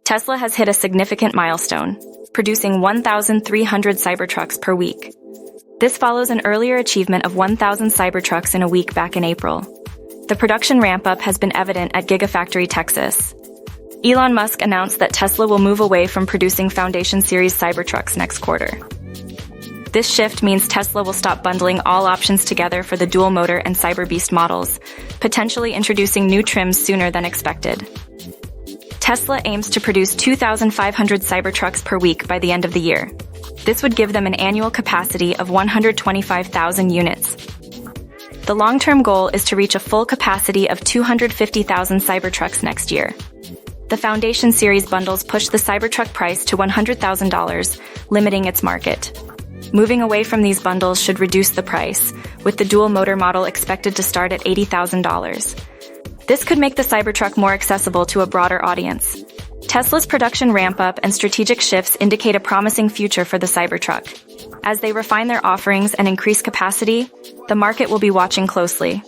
Tesla has hit a significant milestone, producing 1,300 Cybertrucks per week. This follows an earlier achievement of 1,000 Cybertrucks in a week back in April. The production ramp-up has been evident at Gigafactory Texas. Elon Musk announced that Tesla will move away from producing Foundation Series Cybertrucks next quarter. This shift means Tesla will stop bundling all options together for the Dual Motor and Cyberbeast models, potentially introducing new trims sooner than expected. Tesla aims to produce 2,500 Cybertrucks per week by the end of the year. This would give them an annual capacity of 125,000 units. The long-term goal is to reach a full capacity of 250,000 Cybertrucks next year. The Foundation Series bundles push the Cybertruck price to $100,000, limiting its market. Moving away from these bundles should reduce the price, with the dual motor model expected to start at $80,000. This could make the Cybertruck more accessible to a broader audience. Tesla's production ramp-up and strategic shifts indicate a promising future for the Cybertruck. As they refine their offerings and increase capacity, the market will be watching closely.